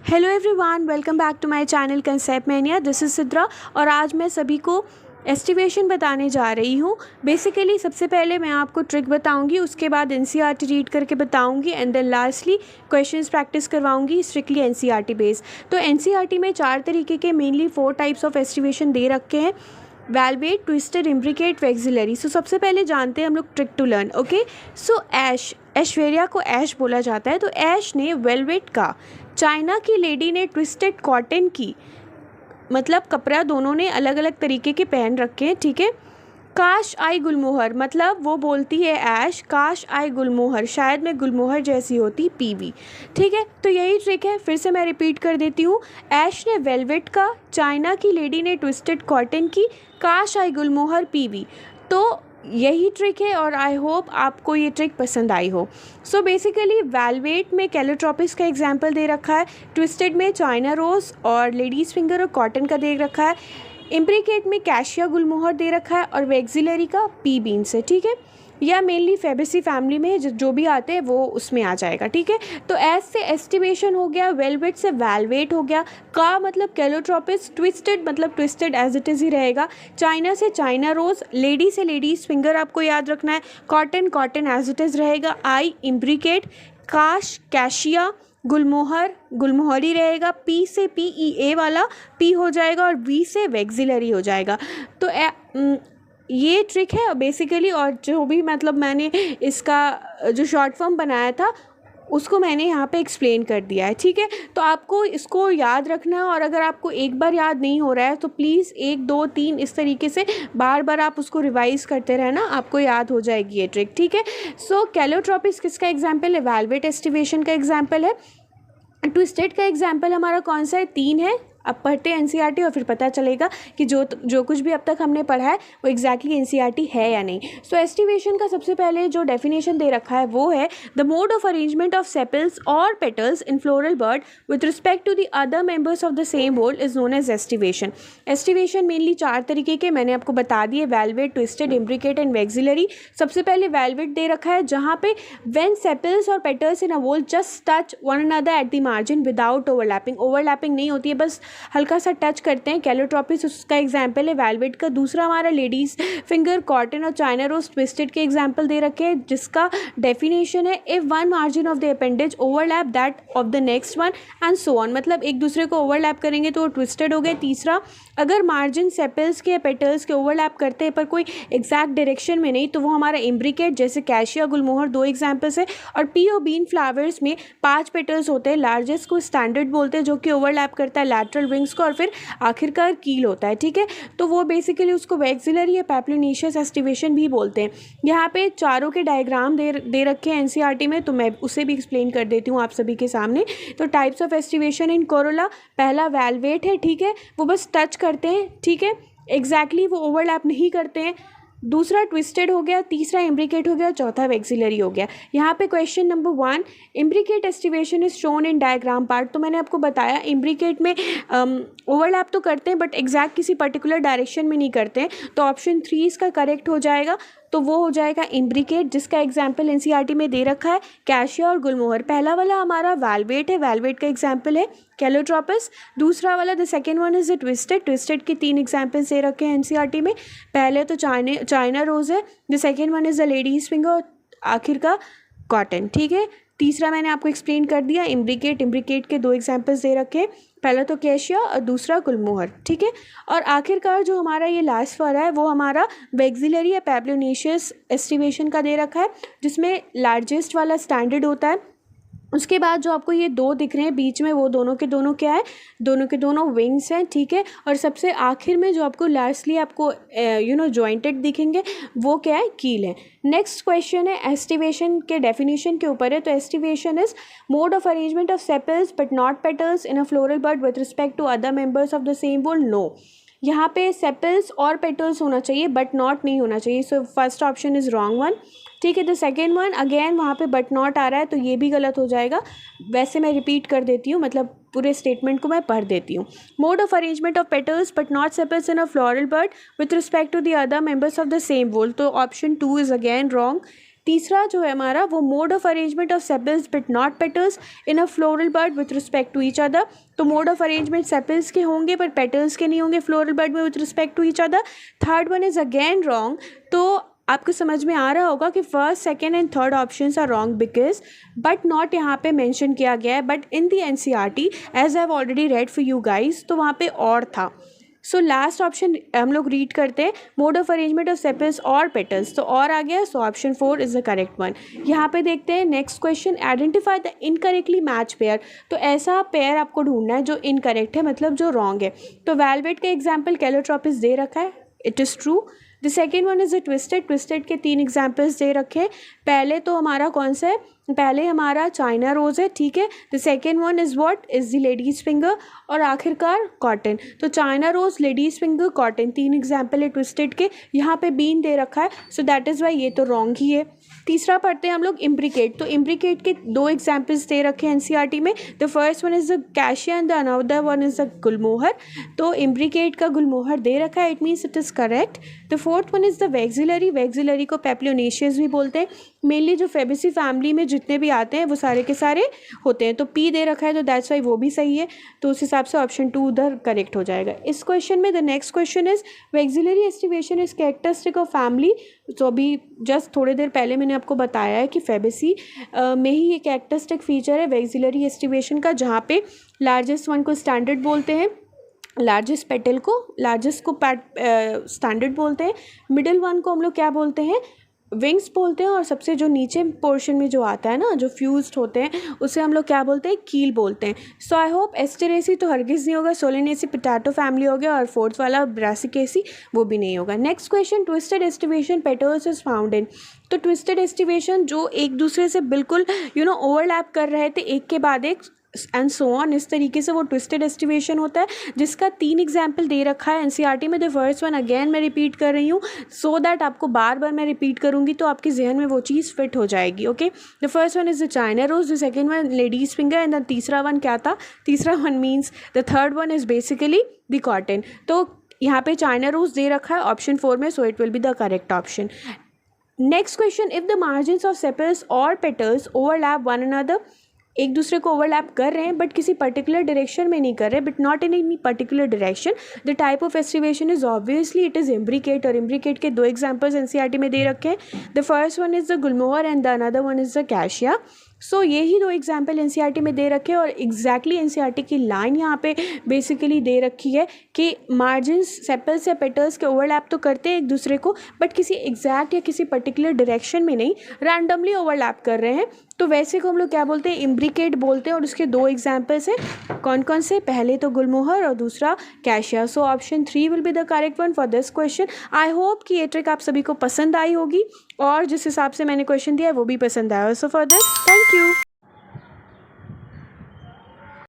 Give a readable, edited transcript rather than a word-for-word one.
Hello everyone, welcome back to my channel concept mania. This is Sidra और आज मैं सभी को एस्टिमेशन बताने जा रही हूँ। बेसिकली सबसे पहले मैं आपको ट्रिक बताऊंगी, उसके बाद एनसीईआरटी रीड करके बताऊंगी and then lastly questions practice करवाऊंगी स्ट्रिक्टली एनसीईआरटी बेस्ड। तो एनसीईआरटी में 4 तरीके के मेनली 4 टाइप्स ऑफ एस्टिमेशन दे रखे हैं: valvate, twisted, imbricate, vexillary. So सबसे पहले जानते हैं हम लोग trick to learn. Okay, so Aishwarya को ऐश बोला जाता है, तो ऐश ने वेलवेट का, चाइना की लेडी ने ट्विस्टेड कॉटन की, मतलब कपड़ा दोनों ने अलग अलग तरीके के पहन रखे हैं। ठीक है। काश आई गुलमोहर, मतलब वो बोलती है ऐश, काश आई गुलमोहर, शायद मैं गुलमोहर जैसी होती, पीवी। ठीक है, तो यही ट्रिक है। फिर से मैं रिपीट कर देती हूँ। ऐश ने वेलवेट का, चाइना की लेडी ने ट्विस्टेड कॉटन की, काश आई गुलमोहर, पीवी। तो यही ट्रिक है और आई होप आपको ये ट्रिक पसंद आई हो। सो बेसिकली वेलवेट में कैलोट्रोपिस का एग्जाम्पल दे रखा है, ट्विस्टेड में चाइना रोज़ और लेडीज़ फिंगर और कॉटन का दे रखा है, इम्ब्रिकेट में कैशिया गुलमोहर दे रखा है और वेक्सिलरी का पी बीन्स है। ठीक है, या मेनली फेबेसी फैमिली में जो भी आते हैं वो उसमें आ जाएगा। ठीक है, तो एस से एस्टिमेशन हो गया, वेलवेट से वेलवेट हो गया, का मतलब कैलोट्रोपिस, ट्विस्टेड मतलब ट्विस्टेड एज इट इज़ ही रहेगा, चाइना से चाइना रोज़, लेडी से लेडीज़ फिंगर आपको याद रखना है, cotton cotton as it is रहेगा, आई इम्ब्रिकेट, काश कैशिया, गुलमोहर गुलमोहरी रहेगा, पी से पी ई ए वाला पी हो जाएगा और वी से वेक्सिलरी हो जाएगा। तो ये ट्रिक है बेसिकली। और जो भी मतलब मैंने इसका जो शॉर्ट फॉर्म बनाया था उसको मैंने यहाँ पे एक्सप्लेन कर दिया है। ठीक है, तो आपको इसको याद रखना है और अगर आपको एक बार याद नहीं हो रहा है तो प्लीज़ 1 2 3 इस तरीके से बार बार आप उसको रिवाइज़ करते रहना, आपको याद हो जाएगी ये ट्रिक। ठीक है, सो कैलोट्रोपिस किसका एग्जाम्पल है? वेलवेट एस्टिवेशन का एग्जाम्पल है। ट्विस्टेड का एग्जाम्पल हमारा कौन सा है? 3 है। अब पढ़ते हैं एनसीईआरटी और फिर पता चलेगा कि जो कुछ भी अब तक हमने पढ़ा है वो एग्जैक्टली एनसीईआरटी है या नहीं। सो एस्टिवेशन का सबसे पहले जो डेफिनेशन दे रखा है वो है the mode of arrangement of sepals और petals in floral bud with respect to the other members of the same whorl is known as aestivation. Aestivation mainly 4 तरीके के मैंने आपको बता दिए, valvate, twisted, imbricate and vexillary. सबसे पहले valvate दे रखा है जहाँ पे व्हेन सेपल्स और petals in a whorl just touch one another at the margin without overlapping. Overlapping नहीं होती है, बस हल्का सा टच करते हैं। कैलोट्रोपिस उसका एग्जाम्पल है वेलवेट का। दूसरा हमारा लेडीज फिंगर, कॉटन और चाइना रोज ट्विस्टेड के एग्जाम्पल दे रखे हैं जिसका डेफिनेशन है if one margin of the appendage overlap that of the next one and so on, मतलब एक दूसरे को ओवरलैप करेंगे तो वो ट्विस्टेड हो गए। तीसरा, अगर मार्जिन सेपल्स के या पेटल्स के ओवरलैप करते हैं पर कोई एग्जैक्ट डायरेक्शन में नहीं तो वो हमारा इम्ब्रिकेट, जैसे कैशिया गुलमोहर 2 एग्जाम्पल्स है। और पी और बीन फ्लावर्स में 5 पेटल्स होते हैं, लार्जेस्ट को स्टैंडर्ड बोलते हैं जो कि ओवरलैप करता है लैटरल विंग्स को और फिर आखिरकार कील होता है। ठीक है, तो वो बेसिकली उसको वेक्सिलरी या पैप्लियोनिशियस एस्टिवेशन भी बोलते हैं। यहाँ पे चारों के डायग्राम दे रखे हैं एनसीईआरटी में, तो मैं उसे भी एक्सप्लेन कर देती हूँ आप सभी के सामने। तो types of aestivation in Corolla, पहला वेलवेट है। ठीक है, वो बस टच करते हैं। ठीक है, एग्जैक्टली वो ओवरलैप नहीं करते हैं। दूसरा ट्विस्टेड हो गया, तीसरा इम्ब्रिकेट हो गया, चौथा वेक्सिलरी हो गया। यहाँ पे question number 1, imbricate aestivation is shown in diagram part. तो मैंने आपको बताया इम्ब्रिकेट में ओवरलैप तो करते हैं बट एग्जैक्ट किसी पर्टिकुलर डायरेक्शन में नहीं करते हैं, तो ऑप्शन 3 इसका करेक्ट हो जाएगा। तो वो हो जाएगा इम्ब्रिकेट, जिसका एग्जाम्पल एनसीईआरटी में दे रखा है कैशिया और गुलमोहर। पहला वाला हमारा वेलवेट है, वेलवेट का एग्जाम्पल है कैलोट्रोपिस। दूसरा वाला the second one is the twisted, twisted के 3 एग्जाम्पल्स दे रखे हैं एनसीईआरटी में। पहले तो चाइना रोज है, the second one is the ladies finger और आखिर का कॉटन। ठीक है, तीसरा मैंने आपको एक्सप्लेन कर दिया इम्ब्रिकेट, इम्ब्रिकेट के 2 एग्जाम्पल्स दे रखे हैं, पहला तो कैशिया और दूसरा गुलमोहर। ठीक है, और आखिरकार जो हमारा ये लास्ट वाला है वो हमारा वेक्सिलरी या पैप्लियोनिशियस एस्टिवेशन का दे रखा है जिसमें लार्जेस्ट वाला स्टैंडर्ड होता है। उसके बाद जो आपको ये 2 दिख रहे हैं बीच में वो दोनों के दोनों क्या है? दोनों के दोनों विंग्स हैं। ठीक है, और सबसे आखिर में जो आपको लास्टली आपको जॉइंटेड दिखेंगे वो क्या है? कील है। नेक्स्ट क्वेश्चन है एस्टिवेशन के डेफिनेशन के ऊपर है। तो aestivation is mode of arrangement of sepals but not petals in a floral bud with respect to other members of the same whorl. नो, यहाँ पे सेपल्स और पेटल्स होना चाहिए बट नॉट नहीं होना चाहिए। So first option is wrong one. ठीक है, द सेकेंड वन अगेन वहाँ पे बट नॉट आ रहा है तो ये भी गलत हो जाएगा। वैसे मैं रिपीट कर देती हूँ, मतलब पूरे स्टेटमेंट को मैं पढ़ देती हूँ। Mode of arrangement of petals but not sepals in a floral bud with respect to the other members of the same whorl, तो ऑप्शन 2 इज अगेन रॉन्ग। तीसरा जो है हमारा वो mode of arrangement of sepals but not petals in a floral bud with respect to each other. तो mode of arrangement sepals के होंगे पर पेटल्स के नहीं होंगे फ्लोरल बर्ड में with respect to each other. Third one is again wrong. तो आपको समझ में आ रहा होगा कि first, second and third options are wrong because but not यहाँ पे मेंशन किया गया है, but in the NCERT as I have already read for you guys, तो वहाँ पे और था। सो लास्ट ऑप्शन हम लोग रीड करते हैं, mode of arrangement of sepals और पेटल्स, तो और आ गया, so option 4 is the correct one. यहाँ पे देखते हैं next question, identify the incorrectly match pair. तो ऐसा पेयर आपको ढूंढना है जो इनकरेक्ट है, मतलब जो रॉन्ग है। तो वेलवेट का एग्जाम्पल कैलोट्रोपिस दे रखा है, it is true. The second one is a twisted, twisted के 3 एग्जाम्पल्स दे रखे हैं। पहले तो हमारा कौन सा है, पहले हमारा चाइना रोज़ है, ठीक है। The second one is what, is the ladies finger, और आखिरकार कॉटन। तो China rose, ladies finger, cotton, 3 example है ट्विस्टेड के। यहाँ पे बीन दे रखा है, सो दैट इज़ वाई ये तो रॉन्ग ही है। तीसरा पढ़ते हैं हम लोग इम्ब्रिकेट। तो इम्ब्रिकेट के 2 एग्जाम्पल्स दे रखे हैं एनसीईआरटी में। The first one is the cassia and the another one is the gulmohar. तो इम्ब्रिकेट का गुलमोहर दे रखा है, it means it is correct. The fourth one is the vexillary, vexillary को पेप्लोनेशियस भी बोलते हैं। मेनली जो फेबेसी फैमिली में जितने भी आते हैं वो सारे के सारे होते हैं। तो पी दे रखा है, तो दैट्स वाई वो भी सही है। तो उस हिसाब से ऑप्शन 2 उधर करेक्ट हो जाएगा। इस क्वेश्चन में the next question is vexillary aestivation is characteristic of family. तो अभी जस्ट थोड़ी देर पहले मैंने आपको बताया है कि फेबेसी में ही ये कैरेक्टरिस्टिक फीचर है वैक्सिलरी एस्टिवेशन का, जहाँ पे लार्जेस्ट वन को स्टैंडर्ड बोलते हैं, लार्जेस्ट पेटल को, लार्जेस्ट को स्टैंडर्ड बोलते हैं, मिडिल वन को हम लोग क्या बोलते हैं, विंग्स बोलते हैं, और सबसे जो नीचे पोर्शन में जो आता है ना, जो फ्यूज्ड होते हैं, उसे हम लोग क्या बोलते हैं, कील बोलते हैं। सो आई होप एस्टेरेसी तो हरगिज़ नहीं होगा, सोलेनेसी पोटैटो फैमिली हो गया, और फोर्थ वाला ब्रासिकेसी वो भी नहीं होगा। Next question, twisted aestivation petals is found in. तो ट्विस्टेड एस्टिवेशन जो एक दूसरे से बिल्कुल ओवरलैप कर रहे थे, एक के बाद एक एंड सो ऑन, इस तरीके से वो ट्विस्टेड एस्टिवेशन होता है, जिसका 3 एग्जाम्पल दे रखा है एनसीईआरटी में। द फर्स्ट वन अगेन मैं रिपीट कर रही हूँ सो दैट आपको बार बार मैं रिपीट करूँगी तो आपके जहन में वो चीज़ फिट हो जाएगी। Okay, the first one is the China rose, the second one ladies finger, and the तीसरा वन क्या था, तीसरा one means the third one is basically the cotton. तो यहाँ पे चाइना रोज दे रखा है ऑप्शन 4 में, so it will be the correct option. Next question, if the margins of sepals और पेटल्स ओवरलैप वन अनदर, एक दूसरे को ओवरलैप कर रहे हैं बट किसी पर्टिकुलर डायरेक्शन में नहीं कर रहे, but not in any particular direction, the type of aestivation is obviously it is imbricate. और इम्ब्रिकेट के 2 एग्जाम्पल्स एनसीईआरटी में दे रखे हैं, the first one is the gulmohar and the another one is the cassia. So यही 2 example NCERT में दे रखे हैं, और एग्जैक्टली एनसीईआरटी की लाइन यहाँ पे बेसिकली दे रखी है कि मार्जिन्स सेपल्स या पेटल्स के ओवरलैप तो करते हैं एक दूसरे को, बट किसी एग्जैक्ट या किसी पर्टिकुलर डायरेक्शन में नहीं, रैंडमली ओवरलैप कर रहे हैं। तो वैसे को हम लोग क्या बोलते हैं, इम्ब्रिकेट बोलते हैं। और उसके 2 एग्जाम्पल्स हैं, कौन कौन से, पहले तो गुलमोहर और दूसरा cassia. So option 3 will be the correct one for this question. I hope कि ये ट्रिक आप सभी को पसंद आई होगी, और जिस हिसाब से मैंने क्वेश्चन दिया है वो भी पसंद आया। So for this thank you.